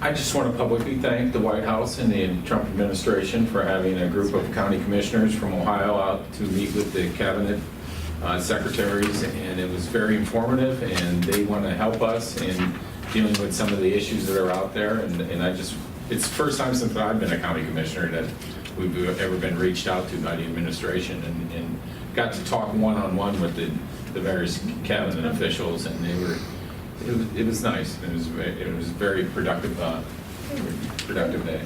I just want to publicly thank the White House and the Trump administration for having a group of county commissioners from Ohio out to meet with the cabinet secretaries, and it was very informative, and they want to help us in dealing with some of the issues that are out there. And I just, it's the first time since I've been a county commissioner that we've ever been reached out to by the administration, and got to talk one-on-one with the various cabinet officials, and they were, it was nice. It was a very productive day.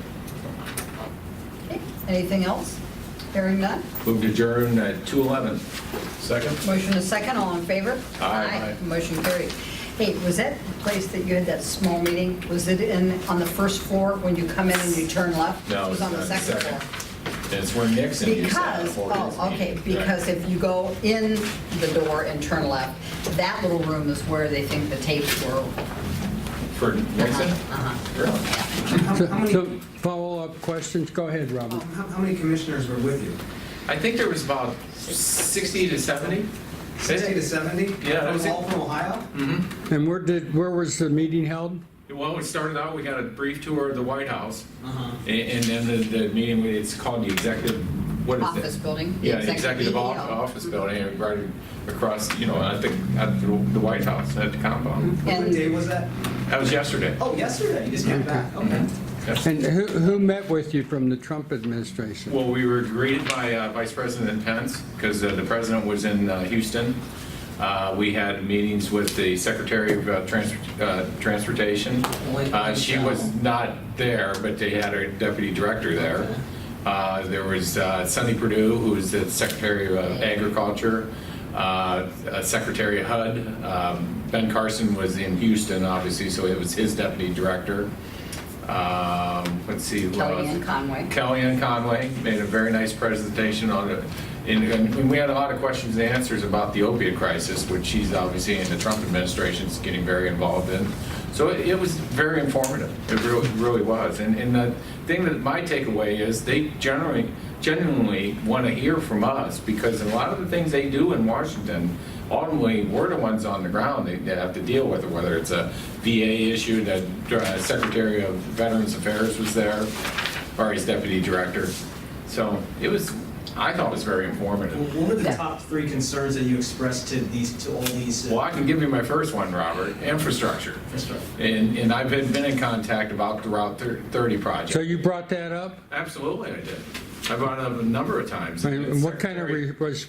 Okay. Anything else? Hearing none. Move to adjourn at 2:11. Second? Motion is second. All in favor? Aye. Motion carried. Hey, was that the place that you had that small meeting? Was it on the first floor when you come in and you turn left? No, It was on the second floor. It's where Nixon used to have Because, the board oh, okay, meeting. because if you go in the door and turn left, that little room is where they think the tapes were. For Nixon? Really? How many, So, follow-up questions, go ahead, Robert. how many commissioners were with you? I think there was about 60 to 70. 60 to 70? Yeah, that was it. All from Ohio? Mm-hmm. And where was the meeting held? Well, it started out, we got a brief tour of the White House, Uh-huh. and then the meeting, it's called the executive, what is it? Office building. Yeah, the executive BDO. office building, right across, I think, at the White House, at the compound. What day was that? That was yesterday. Oh, yesterday, you just came back, okay. Yes. And who met with you from the Trump administration? Well, we were greeted by Vice President Pence, because the president was in Houston. We had meetings with the Secretary of Transportation. She was not there, but they had her deputy director there. There was Sonny Perdue, who was the Secretary of Agriculture, Secretary of HUD. Ben Carson was in Houston, obviously, so it was his deputy director. Let's see. who else? Kellyanne Conway. Kellyanne Conway made a very nice presentation on it. And we had a lot of questions and answers about the opiate crisis, which she's obviously in the Trump administration is getting very involved in. So it was very informative. It really was. And the thing that my takeaway is they genuinely want to hear from us, because a lot of the things they do in Washington, ultimately, we're the ones on the ground they have to deal with it, whether it's a VA issue. That Secretary of Veterans Affairs was there, or his deputy director. So it was, I thought it was very informative. What were the Yeah. top 3 concerns that you expressed to all these? Well, I can give you my first one, Robert. Infrastructure. Infrastructure. And I've been in contact about the Route 30 project. So you brought that up? Absolutely, I did. I brought it up a number of times. And what kind of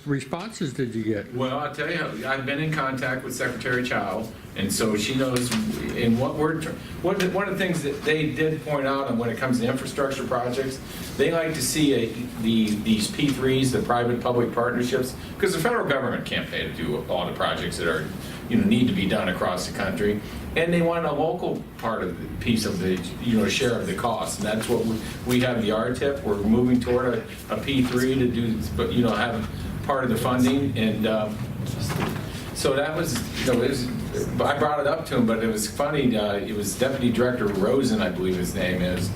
responses did you get? Well, I'll tell you, I've been in contact with Secretary Chow, and so she knows in what we're, one of the things that they did point out, and when it comes to infrastructure projects, they like to see these P3s, the private-public partnerships, because the federal government can't pay to do all the projects that are, need to be done across the country. And they want a local part of the piece of the, share of the cost. And that's what we have the RTIP. We're moving toward a P3 to do, but, have part of the funding. And so that was, I brought it up to him, but it was funny. It was Deputy Director Rosen, I believe his name is.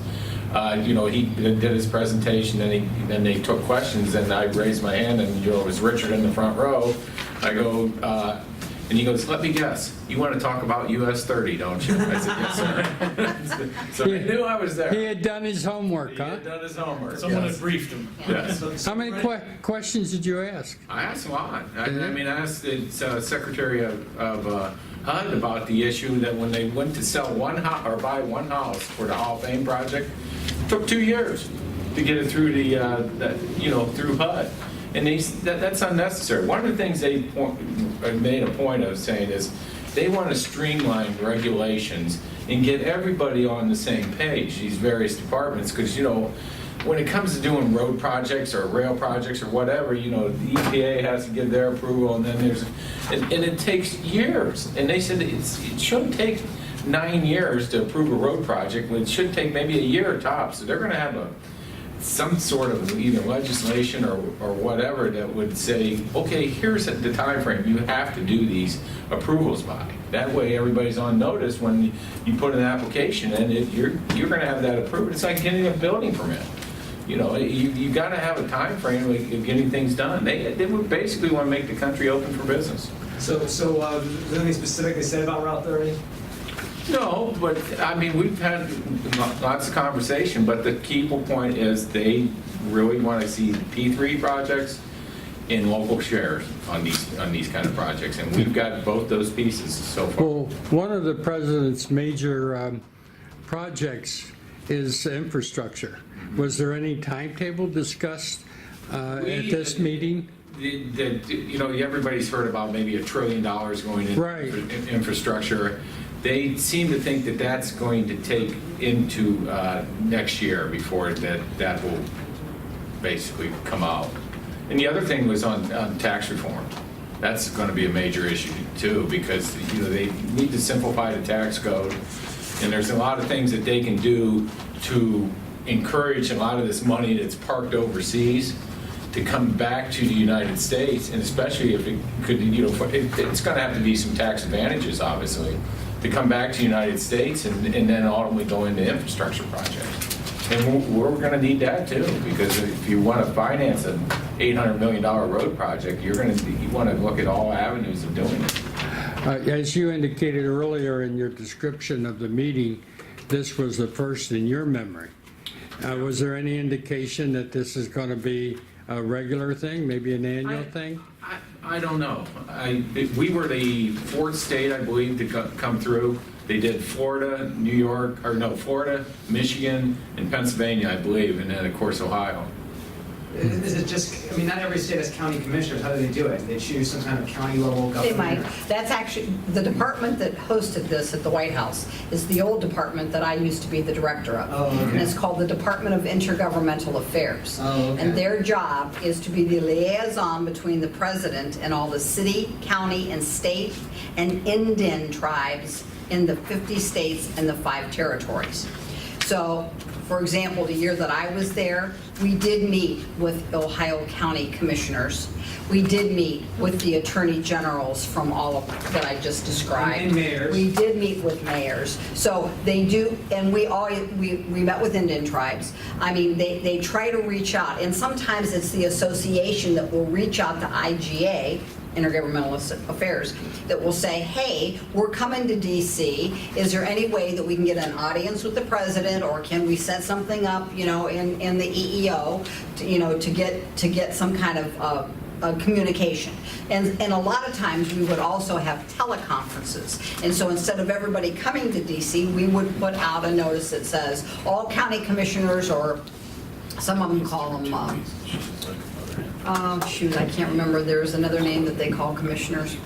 He did his presentation, then they took questions, and I raised my hand, and, it was Richard in the front row. I go, and he goes, let me guess, you want to talk about US 30, don't you? I said, yes, sir. So I knew I was there. He had done his homework, He huh? had done his homework. Someone yes. had briefed him. Yes. How many questions did you ask? I asked a lot. I asked the Secretary of HUD about the issue that when they went to sell one house or buy one house for the Hall of Fame project, it took 2 years to get it through through HUD. And that's unnecessary. One of the things they made a point of saying is they want to streamline regulations and get everybody on the same page, these various departments, because, when it comes to doing road projects or rail projects or whatever, the EPA has to give their approval, and then and it takes years. And they said it shouldn't take 9 years to approve a road project. It should take maybe a year tops. So they're going to have some sort of either legislation or whatever that would say, okay, here's the time frame you have to do these approvals by. That way everybody's on notice when you put an application in, you're going to have that approved. It's like getting a building permit. You got to have a time frame of getting things done. They would basically want to make the country open for business. So is there anything specific they said about Route 30? No, but, I mean, we've had lots of conversation, but the key point is they really want to see P3 projects in local shares on these kind of projects, and we've got both those pieces so far. Well, one of the president's major projects is infrastructure. Was there any timetable discussed at this meeting? Everybody's heard about maybe $1 trillion going into Right. infrastructure. They seem to think that that's going to take into next year before that will basically come out. And the other thing was on tax reform. That's going to be a major issue too, because they need to simplify the tax code, and there's a lot of things that they can do to encourage a lot of this money that's parked overseas to come back to the United States, and especially if it could, it's going to have to be some tax advantages, obviously, to come back to the United States and then ultimately go into infrastructure projects. And we're going to need that too, because if you want to finance an $800 million road project, you want to look at all avenues of doing it. As you indicated earlier in your description of the meeting, this was the first in your memory. Was there any indication that this is going to be a regular thing, maybe an annual thing? I don't know. We were the fourth state, I believe, to come through. They did Florida, Florida, Michigan, and Pennsylvania, I believe, and then, of course, Ohio. Is it just, not every state has county commissioners. How do they do it? They choose some kind of county level government? They might. That's actually, the department that hosted this at the White House is the old department that I used to be the director of. Oh, okay. And it's called the Department of Intergovernmental Affairs. Oh, okay. And their job is to be the liaison between the president and all the city, county, and state and Indian tribes in the 50 states and the 5 territories. So, for example, the year that I was there, we did meet with Ohio County commissioners. We did meet with the attorney generals from all of that I just described. And mayors. We did meet with mayors. So they do, and we met with Indian tribes. They try to reach out, and sometimes it's the association that will reach out to IGA, Intergovernmental Affairs, that will say, hey, we're coming to DC. Is there any way that we can get an audience with the president, or can we set something up, in the EEO, to get some kind of communication? And a lot of times we would also have teleconferences. And so instead of everybody coming to DC, we would put out a notice that says all county commissioners, or some of them call them, I can't remember. There's another name that they call commissioners.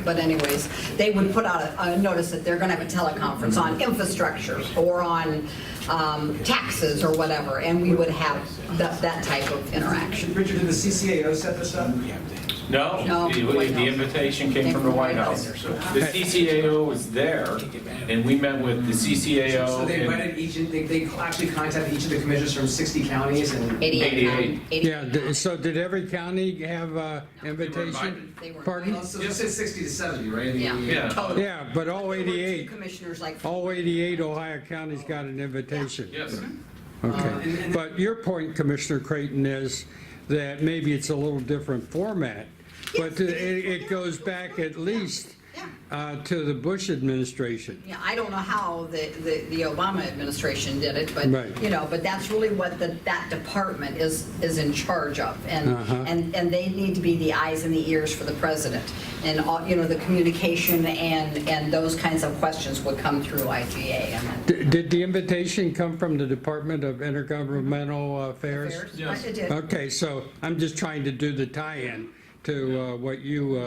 But anyways, they would put out a notice that they're going to have a teleconference on infrastructure or on taxes or whatever, and we would have that type of interaction. Richard, did the CCAO set this up? No, the invitation came from the White House. The CCAO was there, and we met with the CCAO. So they invited they actually contacted each of the commissioners from 60 counties and 88. Yeah, so did every county have an invitation? They were Pardon? invited. So just said 60 to 70, right? Yeah. Yeah. Yeah, but all There were 2 88, commissioners like. all 88 Ohio counties got an invitation. Yes. Okay, and- but your point, Commissioner Creighton, is that maybe it's a little different format, but it goes back at least to the Bush administration. Yeah, I don't know how the Obama administration did it, but, Right. but that's really what that department is in charge of. And, Uh-huh. and they need to be the eyes and the ears for the president. And, all the communication and those kinds of questions would come through IGA. Did the invitation come from the Department of Intergovernmental Affairs? Yes. It did. Okay, so I'm just trying to do the tie-in to what you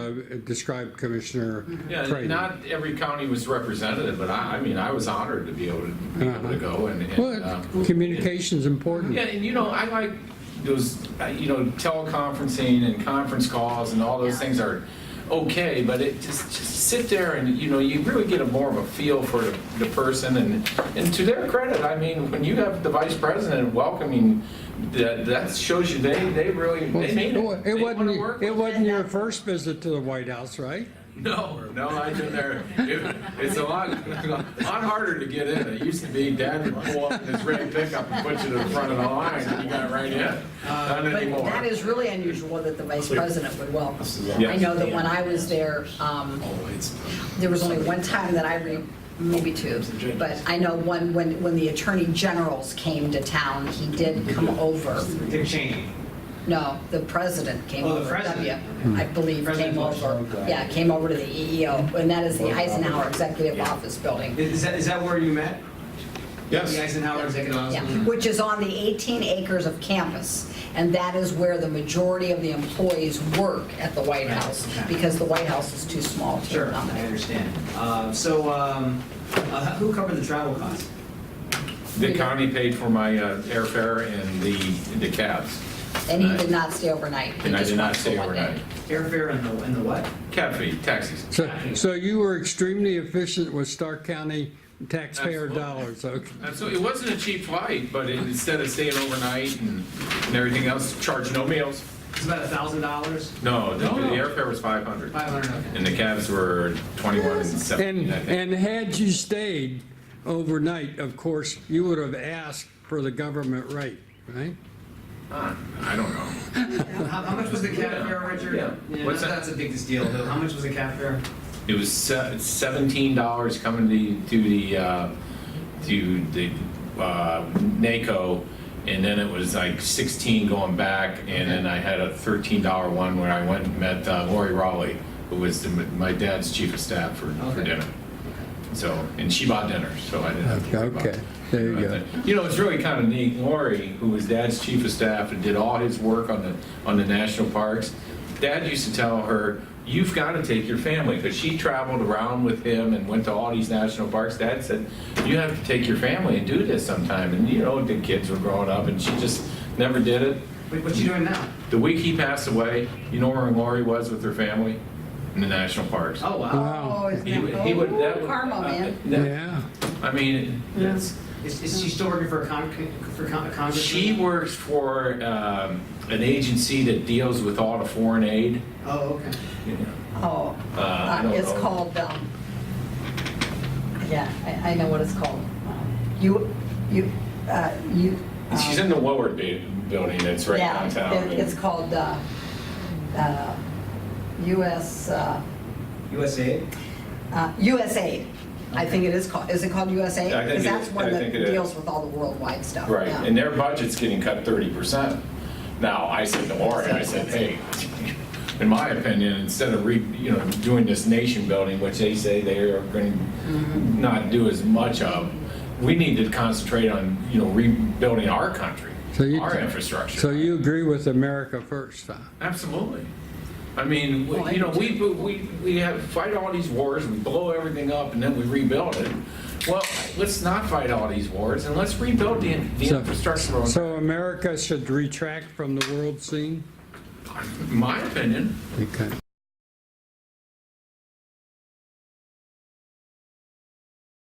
described, Commissioner Yeah, Creighton. not every county was represented, but I was honored to be able to go and Well, communication's important. yeah, and I like those teleconferencing and conference calls and all those things are okay, but it just sit there and you really get more of a feel for the person, and to their credit, when you have the vice president welcoming, that shows you they really they made it. It They wanna work it with wasn't your first visit to the White House, right? No, I didn't there. It's a lot harder to get in. It used to be Dad would pull up in his red pickup and put you to the front of the line, and you got right in. Not anymore. But that is really unusual that the vice president would welcome. Yes. I know that when I was there, there was only one time that I maybe two. But I know when the Attorney Generals came to town, he did come over. Dick Cheney. No, the president came Oh, the over. president. I believe President came Bush. over. Yeah, came over to the EEO, and that is the Eisenhower Executive Office Building. Is that where you met? Yes. The Eisenhower Executive Office? Yeah, which is on the 18 acres of campus, and that is where the majority of the employees work at the White House, Okay. because the White House is too small to Sure, I accommodate. understand. Who covered the travel costs? The county paid for my airfare and the cabs. And he did not stay overnight. He And I just did not went for stay one day. overnight. Airfare and the what? Cab fee, taxis. So you were extremely efficient with Stark County taxpayer Absolutely. dollars, okay? So it wasn't a cheap flight, but instead of staying overnight and everything else, charged no meals. It's about $1,000? No, the airfare was 500. 500, okay. And the cabs were 21 and 17, I think. And had you stayed overnight, of course, you would have asked for the government rate, right? I don't know. How much was the cab fare, Richard? Yeah. What's that? That's a big deal. How much was the cab fare? It was $17 coming to the NACO, and then it was like 16 going back, and then I had a $13 one where I went and met Lori Raleigh, who was my dad's chief of staff for Okay. dinner. So, and she bought dinner, so I didn't have to worry about Okay, there you go. You know, it's really kind of neat. Lori, who was Dad's chief of staff and did all his work on the national parks, Dad used to tell her, "You've got to take your family," because she traveled around with him and went to all these national parks. Dad said, "You have to take your family and do this sometime." And you know, the kids were growing up, and she just never did it. Wait, what you doing now? The week he passed away, you know where Lori was with her family? In the national parks. Oh, wow. Wow, Oh, isn't He that, would, that would, karma, man. yeah. I mean, it's. Is she still working for a Congress? She works for an agency that deals with all the foreign aid. Oh, okay. Oh, I don't it's know. called, yeah, I know what it's called. You. She's in the lower building that's right Yeah, downtown. it's called US, USA? USAID. I think it is called, is it called USAID? I think Because it that's is. one I that think it is. deals with all the worldwide stuff. Right, yeah. and their budget's getting cut 30%. Now, I said to Lori, I said, hey, in my opinion, instead of doing this nation building, which they say they are going to not do as much of, we need to concentrate on, rebuilding our country, our infrastructure. So you agree with America first, huh? Absolutely. I mean, we have fight all these wars, we blow everything up, and then we rebuild it. Well, let's not fight all these wars, and let's rebuild the infrastructure. So America should retract from the world scene? In my opinion. Okay.